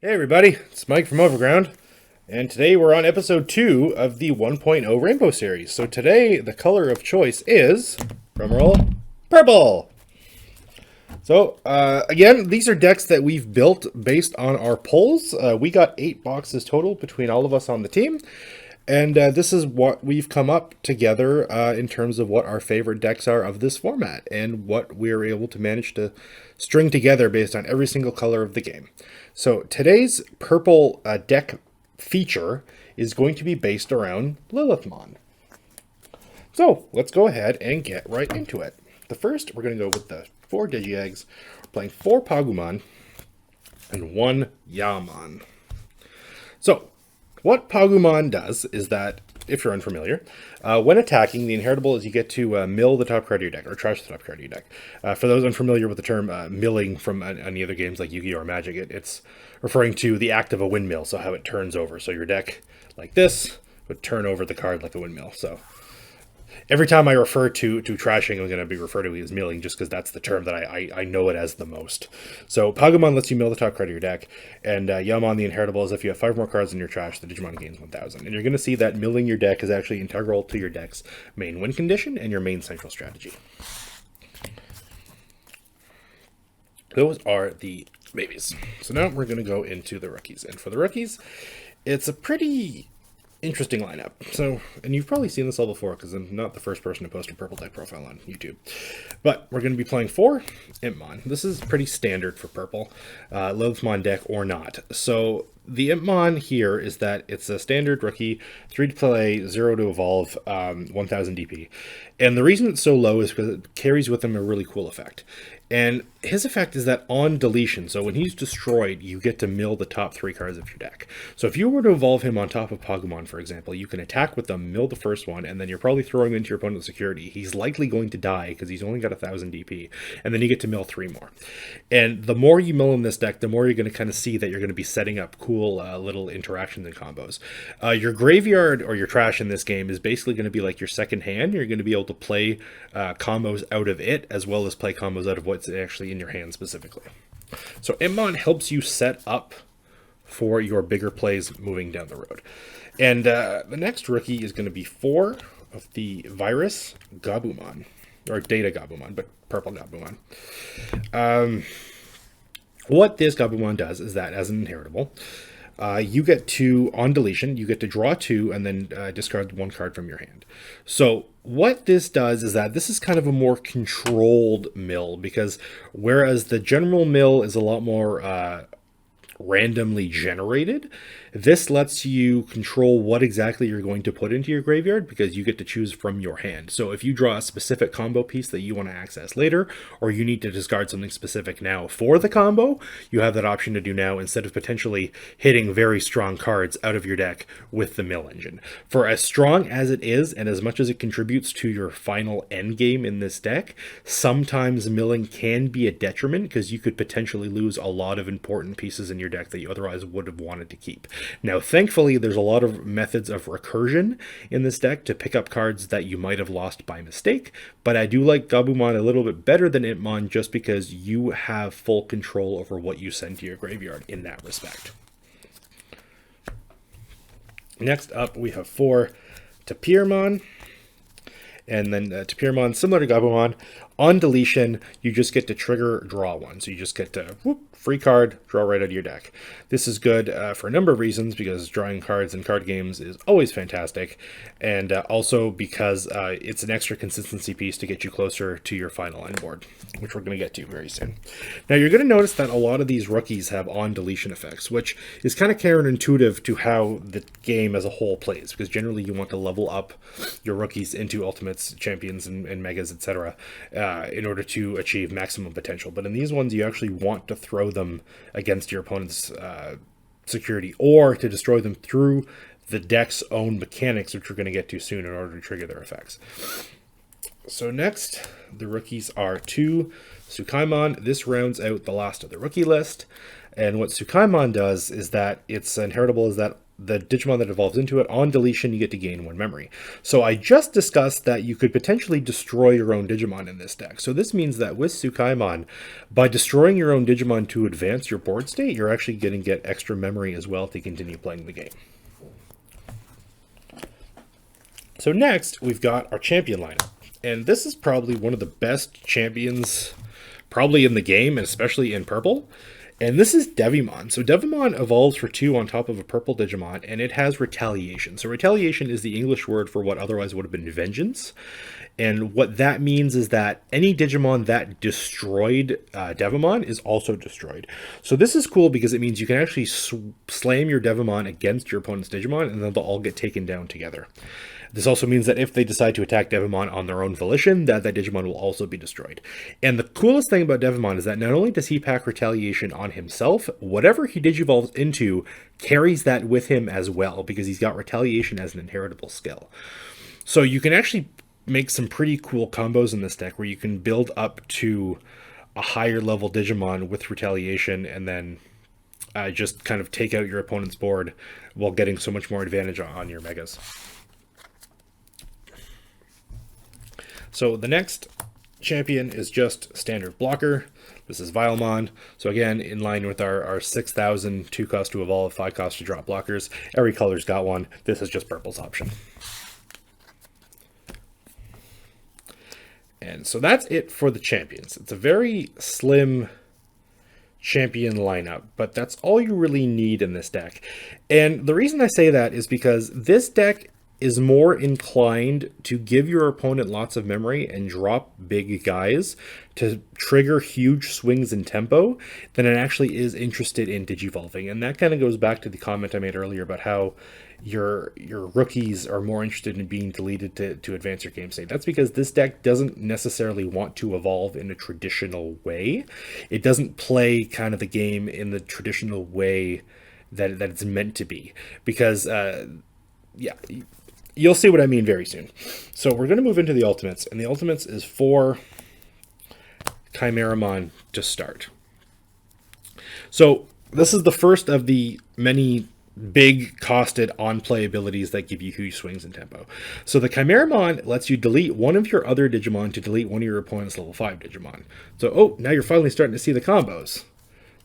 Hey everybody, it's Mike from Overground, and today we're on episode 2 of the 1.0 Rainbow series. So today the color of choice is, drumroll, purple! So again, these are decks that we've built based on our polls. We got 8 boxes total between all of us on the team, and this is what we've come up together in terms of what our favorite decks are of this format, and what we're able to manage to string together based on every single color of the game. So today's purple deck feature is going to be based around Lillithmon. So let's go ahead and get right into it. The first, we're going to go with the 4 Digi-Eggs. We're playing 4 Pagumon and 1 Yamon. So what Pagumon does is that, if you're unfamiliar, when attacking, the inheritable is you get to mill the top card of your deck, or trash the top card of your deck. For those unfamiliar with the term milling from any other games like Yu-Gi-Oh! Or Magic, it's referring to the act of a windmill, so how it turns over. So your deck, like this, would turn over the card like a windmill. So every time I refer to trashing, I'm going to be referred to as milling, just because that's the term that I know it as the most. So Pagumon lets you mill the top card of your deck, and Yamon, the inheritable, is if you have 5 more cards in your trash, the Digimon gains 1,000. And you're going to see that milling your deck is actually integral to your deck's main win condition and your main central strategy. Those are the babies. So now we're going to go into the rookies. And for the rookies, it's a pretty interesting lineup. So, and you've probably seen this all before because I'm not the first person to post a purple deck profile on YouTube. But we're going to be playing 4 Iman. This is pretty standard for purple, Lillithmon deck or not. So the Iman here is that it's a standard rookie, 3 to play, 0 to evolve, 1000 DP. And the reason it's so low is because it carries with him a really cool effect. And his effect is that on deletion, so when he's destroyed, you get to mill the top 3 cards of your deck. So if you were to evolve him on top of Pagumon, for example, you can attack with them, mill the first one, and then you're probably throwing him into your opponent's security. He's likely going to die because he's only got 1000 DP, and then you get to mill 3 more. And the more you mill in this deck, the more you're going to kind of see that you're going to be setting up cool little interactions and combos. Your graveyard or your trash in this game is basically going to be like your second hand. You're going to be able to play combos out of it, as well as play combos out of what's actually in your hand specifically. So Iman helps you set up for your bigger plays moving down the road. And the next rookie is going to be 4 of the Virus Gabamon, or Data Gabamon, but purple Gabamon. What this Gabamon does is that, as an inheritable, you get to, on deletion, you get to draw 2 and then discard 1 card from your hand. So what this does is that this is kind of a more controlled mill, because whereas the general mill is a lot more randomly generated, this lets you control what exactly you're going to put into your graveyard, because you get to choose from your hand. So if you draw a specific combo piece that you want to access later, or you need to discard something specific now for the combo, you have that option to do now, instead of potentially hitting very strong cards out of your deck with the mill engine. For as strong as it is, and as much as it contributes to your final end game in this deck, sometimes milling can be a detriment, because you could potentially lose a lot of important pieces in your deck that you otherwise would have wanted to keep. Now, thankfully, there's a lot of methods of recursion in this deck to pick up cards that you might have lost by mistake, but I do like Gabumon a little bit better than Iman, just because you have full control over what you send to your graveyard in that respect. Next up, we have 4 to Piermont. And then to Piermont, similar to Gabamon, on deletion, you just get to trigger draw 1. So you just get to free card, draw right out of your deck. This is good for a number of reasons, because drawing cards in card games is always fantastic, and also because it's an extra consistency piece to get you closer to your final end board, which we're going to get to very soon. Now, you're going to notice that a lot of these rookies have on deletion effects, which is kind of counterintuitive to how the game as a whole plays, because generally you want to level up your rookies into ultimates, champions, and megas, etc., in order to achieve maximum potential. But in these ones, you actually want to throw them against your opponent's security, or to destroy them through the deck's own mechanics, which we're going to get to soon, in order to trigger their effects. So next, the rookies are 2 Tsukaimon. This rounds out the last of the rookie list. And what Tsukaimon does is that its inheritable is that the Digimon that evolves into it, on deletion, you get to gain 1 memory. So I just discussed that you could potentially destroy your own Digimon in this deck. So this means that with Tsukaimon, by destroying your own Digimon to advance your board state, you're actually going to get extra memory as well to continue playing the game. So next, we've got our champion lineup. And this is probably one of the best champions probably in the game, and especially in purple. And this is Devimon. So Devimon evolves for 2 on top of a purple Digimon, and it has retaliation. So retaliation is the English word for what otherwise would have been vengeance. And what that means is that any Digimon that destroyed Devimon is also destroyed. So this is cool because it means you can actually slam your Devimon against your opponent's Digimon, and then they'll all get taken down together. This also means that if they decide to attack Devimon on their own volition, that Digimon will also be destroyed. And the coolest thing about Devimon is that not only does he pack retaliation on himself, whatever he digivolves into carries that with him as well, because he's got retaliation as an inheritable skill. So you can actually make some pretty cool combos in this deck where you can build up to a higher level Digimon with retaliation and then just kind of take out your opponent's board while getting so much more advantage on your megas. So the next champion is just standard blocker. This is Vilemond. So again, in line with our 6,000 2 cost to evolve, 5 cost to drop blockers. Every color's got one. This is just purple's option. And so that's it for the champions. It's a very slim champion lineup, but that's all you really need in this deck. And the reason I say that is because this deck is more inclined to give your opponent lots of memory and drop big guys to trigger huge swings in tempo than it actually is interested in digivolving. And that kind of goes back to the comment I made earlier about how your rookies are more interested in being deleted to advance your game state. That's because this deck doesn't necessarily want to evolve in a traditional way. It doesn't play kind of the game in the traditional way that it's meant to be. Because, yeah, you'll see what I mean very soon. So we're going to move into the ultimates, and the ultimates is 4 Chimeramon to start. So this is the first of the many big costed on-play abilities that give you huge swings in tempo. So the Chimeramon lets you delete one of your other Digimon to delete one of your opponent's level 5 Digimon. So, now you're finally starting to see the combos.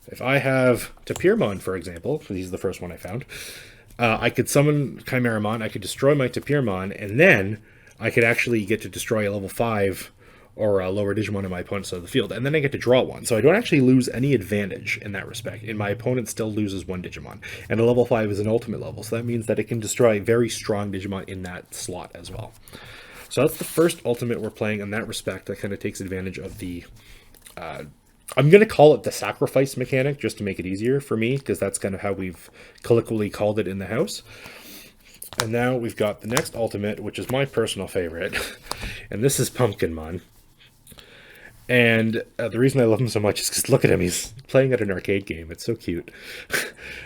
If I have Piermont, for example, because he's the first one I found, I could summon Chimeramon, I could destroy my Piermont, and then I could actually get to destroy a level 5 or a lower Digimon in my opponent's side of the field, and then I get to draw one. So I don't actually lose any advantage in that respect, and my opponent still loses one Digimon. And a level 5 is an ultimate level, so that means that it can destroy very strong Digimon in that slot as well. So that's the first ultimate we're playing in that respect that kind of takes advantage of the... I'm going to call it the sacrifice mechanic, just to make it easier for me, because that's kind of how we've colloquially called it in the house. And now we've got the next ultimate, which is my personal favorite, and this is Pumpkinmon. And the reason I love him so much is because look at him, he's playing at an arcade game. It's so cute.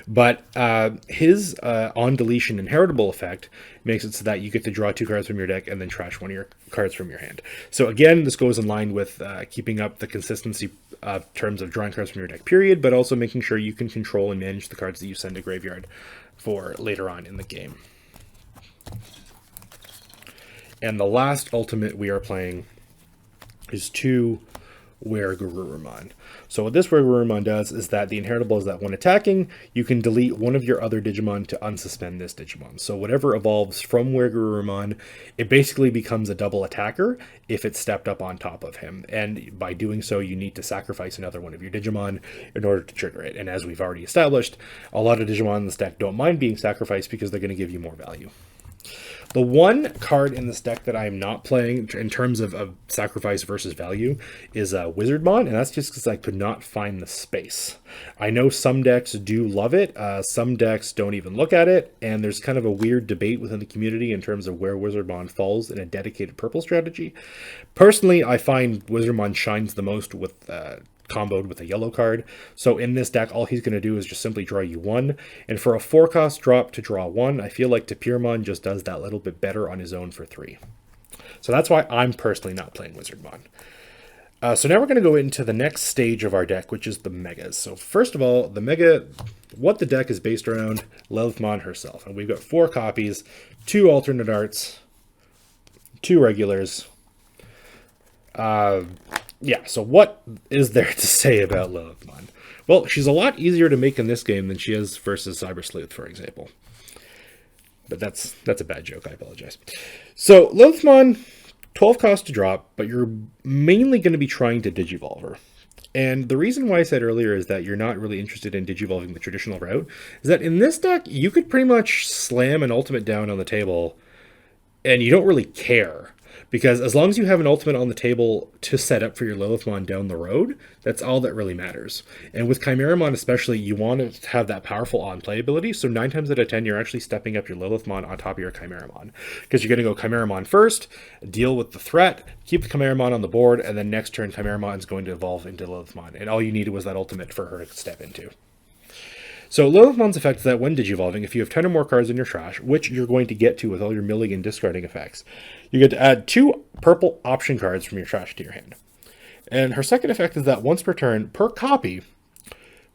But his on deletion inheritable effect makes it so that you get to draw 2 cards from your deck and then trash one of your cards from your hand. So again, this goes in line with keeping up the consistency terms of drawing cards from your deck, period, but also making sure you can control and manage the cards that you send to graveyard for later on in the game. And the last ultimate we are playing is 2 Wergurumon. So what this Wergurumon does is that the inheritable is that when attacking, you can delete one of your other Digimon to unsuspend this Digimon. So whatever evolves from Wergurumon, it basically becomes a double attacker if it's stepped up on top of him. And by doing so, you need to sacrifice another one of your Digimon in order to trigger it. And as we've already established, a lot of Digimon in this deck don't mind being sacrificed because they're going to give you more value. The one card in this deck that I am not playing in terms of sacrifice versus value is Wizardmon, and that's just because I could not find the space. I know some decks do love it, some decks don't even look at it, and there's kind of a weird debate within the community in terms of where Wizardmon falls in a dedicated purple strategy. Personally, I find Wizardmon shines the most with comboed with a yellow card. So in this deck, all he's going to do is just simply draw you 1. And for a 4-cost drop to draw 1, I feel like Piermont just does that little bit better on his own for 3. So that's why I'm personally not playing Wizardmon. So now we're going to go into the next stage of our deck, which is the Megas. So first of all, the Mega, what the deck is based around, Lillithmon herself. And we've got 4 copies, 2 alternate arts, 2 regulars. Yeah, so what is there to say about Lillithmon? Well, she's a lot easier to make in this game than she is versus Cyber Sleuth, for example. But that's a bad joke, I apologize. So Lillithmon, 12 cost to drop, but you're mainly going to be trying to Digivolve her. And the reason why I said earlier is that you're not really interested in Digivolving the traditional route is that in this deck, you could pretty much slam an ultimate down on the table and you don't really care. Because as long as you have an ultimate on the table to set up for your Lillithmon down the road, that's all that really matters. And with Chimeramon especially, you want to have that powerful on-play ability, so 9 times out of 10, you're actually stepping up your Lillithmon on top of your Chimeramon. Because you're going to go Chimeramon first, deal with the threat, keep the Chimeramon on the board, and then next turn Chimeramon is going to evolve into Lillithmon. And all you needed was that ultimate for her to step into. So Lillithmon's effect is that when Digivolving, if you have 10 or more cards in your trash, which you're going to get to with all your milling and discarding effects, you get to add 2 purple option cards from your trash to your hand. And her second effect is that once per turn, per copy,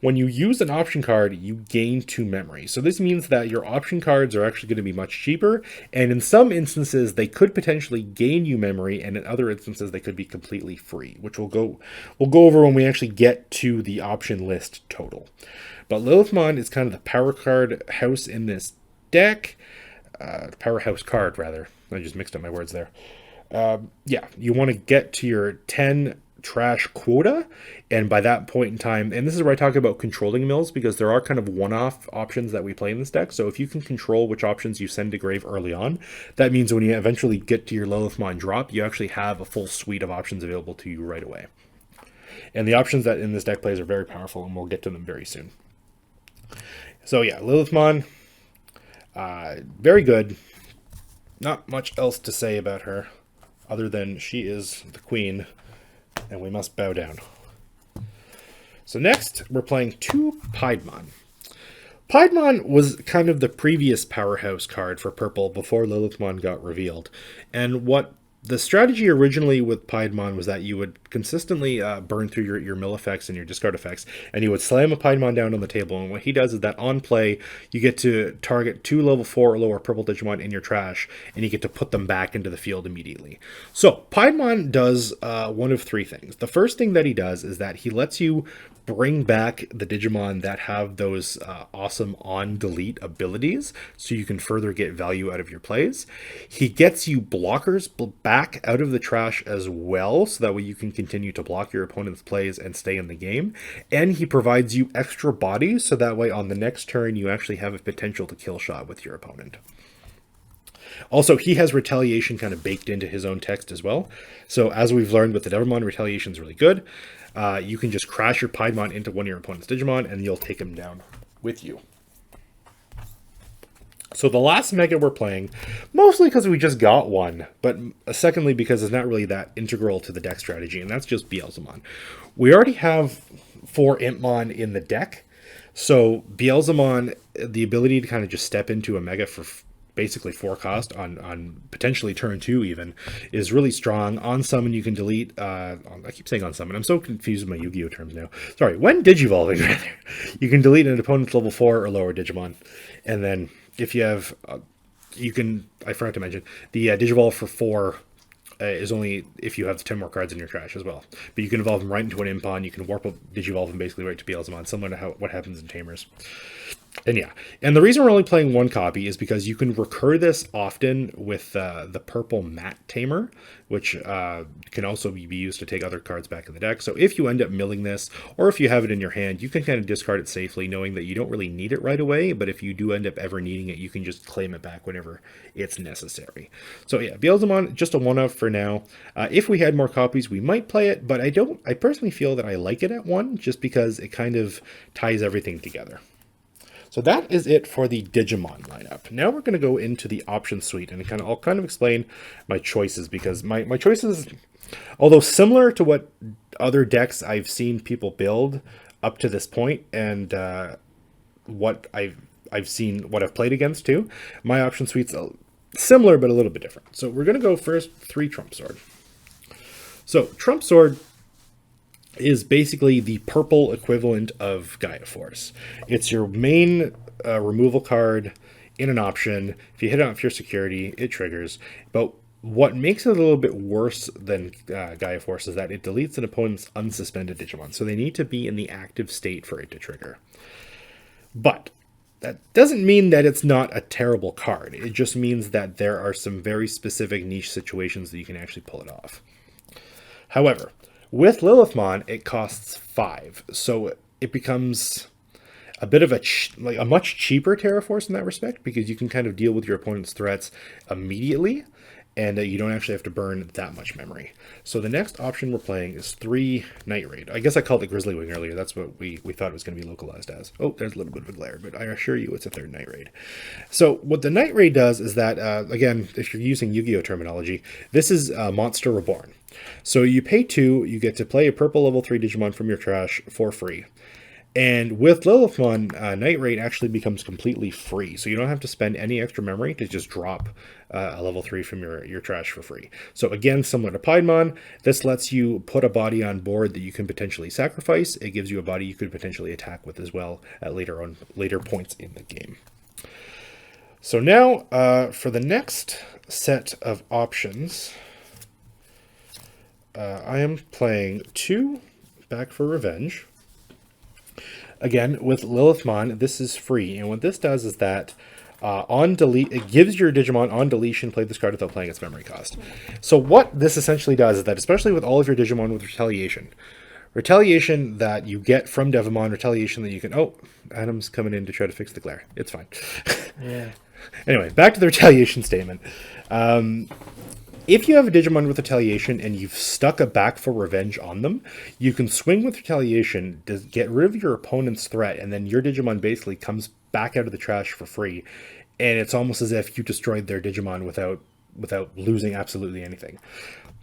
when you use an option card, you gain 2 memory. So this means that your option cards are actually going to be much cheaper, and in some instances, they could potentially gain you memory, and in other instances, they could be completely free, which we'll go over when we actually get to the option list total. But Lillithmon is kind of the power card house in this deck. Powerhouse card, rather. I just mixed up my words there. Yeah, you want to get to your 10 trash quota, and by that point in time, and this is where I talk about controlling mills, because there are kind of one-off options that we play in this deck, so if you can control which options you send to grave early on, that means when you eventually get to your Lillithmon drop, you actually have a full suite of options available to you right away. And the options that in this deck plays are very powerful, and we'll get to them very soon. So yeah, Lillithmon, very good. Not much else to say about her, other than she is the queen, and we must bow down. So next, we're playing 2 Piedmont. Piedmont was kind of the previous powerhouse card for purple before Lillithmon got revealed. And what the strategy originally with Piedmont was that you would consistently burn through your mill effects and your discard effects, and you would slam a Piedmont down on the table, and what he does is that on play, you get to target 2 level 4 or lower purple Digimon in your trash, and you get to put them back into the field immediately. So, Piedmont does one of 3 things. The first thing that he does is that he lets you bring back the Digimon that have those awesome on-delete abilities, so you can further get value out of your plays. He gets you blockers back out of the trash as well, so that way you can continue to block your opponent's plays and stay in the game. And he provides you extra bodies, so that way on the next turn you actually have a potential to kill shot with your opponent. Also, he has retaliation kind of baked into his own text as well. So as we've learned with the Devimon, retaliation is really good. You can just crash your Piedmont into one of your opponent's Digimon, and you'll take him down with you. So the last Mega we're playing, mostly because we just got one, but secondly because it's not really that integral to the deck strategy, and that's just Belzeman. We already have 4 Impmon in the deck, so Belzeman, the ability to kind of just step into a Mega for basically 4 cost on potentially turn 2 even, is really strong. On summon, you can delete, I keep saying on summon, I'm so confused with my Yu-Gi-Oh terms now. Sorry, when Digivolving, rather, you can delete an opponent's level 4 or lower Digimon, and then if you have, you can, I forgot to mention, the Digivolve for 4 is only if you have 10 more cards in your trash as well. But you can evolve them right into an Impon, you can warp up Digivolve them basically right to Belzeman, similar to what happens in Tamers. And yeah, and the reason we're only playing 1 copy is because you can recur this often with the purple Matte Tamer, which can also be used to take other cards back in the deck. So if you end up milling this, or if you have it in your hand, you can kind of discard it safely, knowing that you don't really need it right away, but if you do end up ever needing it, you can just claim it back whenever it's necessary. So yeah, Belzeman, just a one-off for now. If we had more copies, we might play it, but I personally feel that I like it at 1, just because it kind of ties everything together. So that is it for the Digimon lineup. Now we're going to go into the option suite, and I'll kind of explain my choices, because my choices, although similar to what other decks I've seen people build up to this point, and what I've seen, what I've played against too, my option suite's similar but a little bit different. So we're going to go first 3 Trump Sword. So Trump Sword, is basically the purple equivalent of Gaia Force. It's your main removal card in an option. If you hit it off your security, it triggers. But what makes it a little bit worse than Gaia Force is that it deletes an opponent's unsuspended Digimon. So they need to be in the active state for it to trigger. But that doesn't mean that it's not a terrible card. It just means that there are some very specific niche situations that you can actually pull it off. However, with Lillithmon, it costs 5, so it becomes a bit of a much cheaper Terra Force in that respect, because you can kind of deal with your opponent's threats immediately, and you don't actually have to burn that much memory. So the next option we're playing is 3 Night Raid. I guess I called it Grizzly Wing earlier. That's what we thought it was going to be localized as. Oh, there's a little bit of a glare, but I assure you it's a 3rd Night Raid. So what the Night Raid does is that, again, if you're using Yu-Gi-Oh terminology, this is Monster Reborn. So you pay 2, you get to play a purple level 3 Digimon from your trash for free. And with Lillithmon, Night Raid actually becomes completely free. So you don't have to spend any extra memory to just drop a level 3 from your trash for free. So again, similar to Piedmont, this lets you put a body on board that you can potentially sacrifice. It gives you a body you could potentially attack with as well at later points in the game. So now, for the next set of options, I am playing 2 Back for Revenge. Again, with Lillithmon, this is free, and what this does is that on delete, it gives your Digimon on deletion play this card without playing its memory cost. So what this essentially does is that, especially with all of your Digimon with retaliation that you get from Devimon, retaliation that you can, oh, Adam's coming in to try to fix the glare. It's fine. Yeah. Anyway, back to the retaliation statement. If you have a Digimon with retaliation and you've stuck a Back for Revenge on them, you can swing with retaliation to get rid of your opponent's threat, and then your Digimon basically comes back out of the trash for free. And it's almost as if you destroyed their Digimon without losing absolutely anything.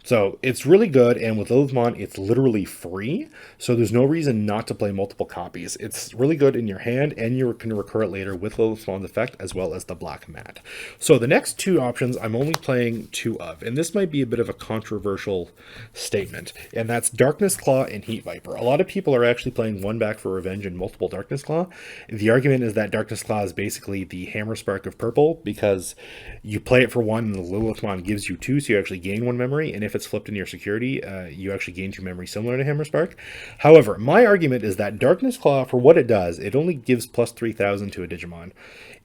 So it's really good, and with Lillithmon, it's literally free, so there's no reason not to play multiple copies. It's really good in your hand, and you can recur it later with Lillithmon's effect, as well as the Black Mat. So the next 2 options, I'm only playing 2 of, and this might be a bit of a controversial statement, and that's Darkness Claw and Heat Viper. A lot of people are actually playing 1 Back for Revenge and multiple Darkness Claw. The argument is that Darkness Claw is basically the Hammer Spark of purple, because you play it for 1, and the Lillithmon gives you 2, so you actually gain 1 memory, and if it's flipped in your security, you actually gain 2 memory similar to Hammer Spark. However, my argument is that Darkness Claw, for what it does, it only gives plus 3,000 to a Digimon.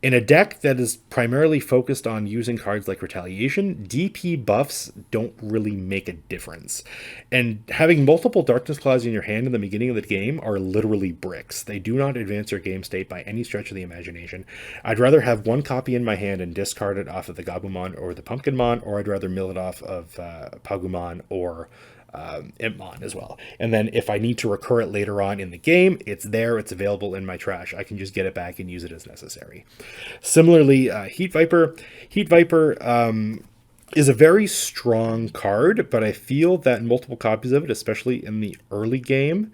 In a deck that is primarily focused on using cards like Retaliation, DP buffs don't really make a difference. And having multiple Darkness Claws in your hand in the beginning of the game are literally bricks. They do not advance your game state by any stretch of the imagination. I'd rather have 1 copy in my hand and discard it off of the Gabamon or the Pumpkinmon, or I'd rather mill it off of Pagumon or Iman as well. And then if I need to recur it later on in the game, it's there, it's available in my trash. I can just get it back and use it as necessary. Similarly, Heat Viper. Heat Viper is a very strong card, but I feel that multiple copies of it, especially in the early game,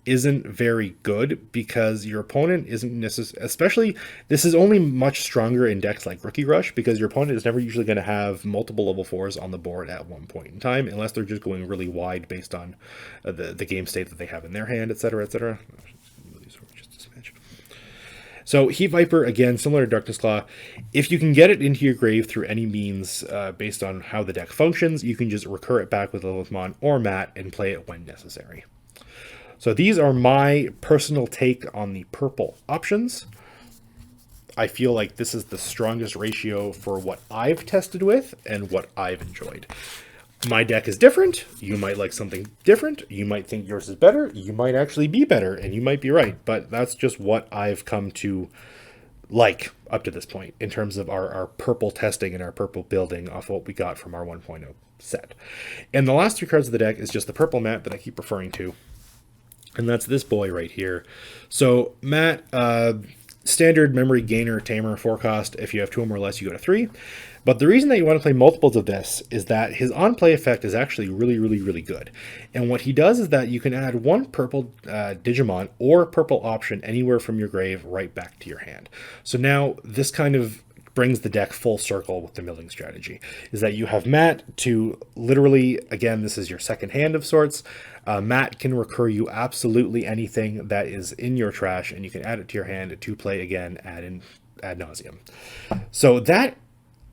isn't very good, because your opponent isn't necessarily, especially this is only much stronger in decks like Rookie Rush, because your opponent is never usually going to have multiple level 4s on the board at one point in time, unless they're just going really wide based on the game state that they have in their hand, etc., etc. So Heat Viper, again, similar to Darkness Claw, if you can get it into your grave through any means based on how the deck functions, you can just recur it back with Lillithmon or Mat and play it when necessary. So these are my personal take on the purple options. I feel like this is the strongest ratio for what I've tested with and what I've enjoyed. My deck is different. You might like something different. You might think yours is better. You might actually be better, and you might be right. But that's just what I've come to like up to this point in terms of our purple testing and our purple building off what we got from our 1.0 set. And the last 3 cards of the deck is just the purple mat that I keep referring to. And that's this boy right here. So Mat, standard memory gainer, tamer, 4 cost. If you have 2 or more or less, you go to 3. But the reason that you want to play multiples of this is that his on-play effect is actually really, really, really good. And what he does is that you can add 1 purple Digimon or purple option anywhere from your grave right back to your hand. So now this kind of brings the deck full circle with the milling strategy, is that you have Matt to literally, again, this is your second hand of sorts. Matt can recur you absolutely anything that is in your trash, and you can add it to your hand to play again ad nauseum. So that,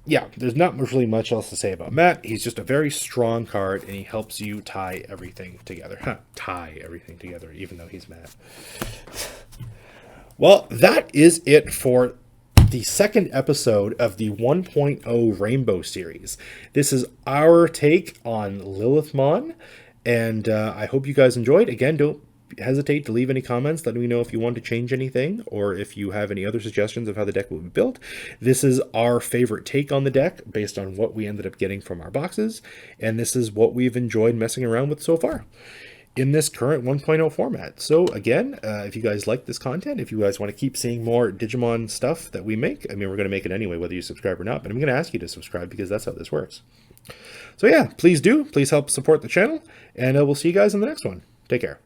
yeah, there's not really much else to say about Matt. He's just a very strong card, and he helps you tie everything together. Tie everything together, even though he's Matt. Well, that is it for the second episode of the 1.0 Rainbow series. This is our take on Lillithmon, and I hope you guys enjoyed. Again, don't hesitate to leave any comments. Let me know if you want to change anything, or if you have any other suggestions of how the deck will be built. This is our favorite take on the deck based on what we ended up getting from our boxes, and this is what we've enjoyed messing around with so far in this current 1.0 format. So again, if you guys like this content, if you guys want to keep seeing more Digimon stuff that we make, I mean, we're going to make it anyway, whether you subscribe or not, but I'm going to ask you to subscribe because that's how this works. So yeah, please do. Please help support the channel, and we'll see you guys in the next one. Take care.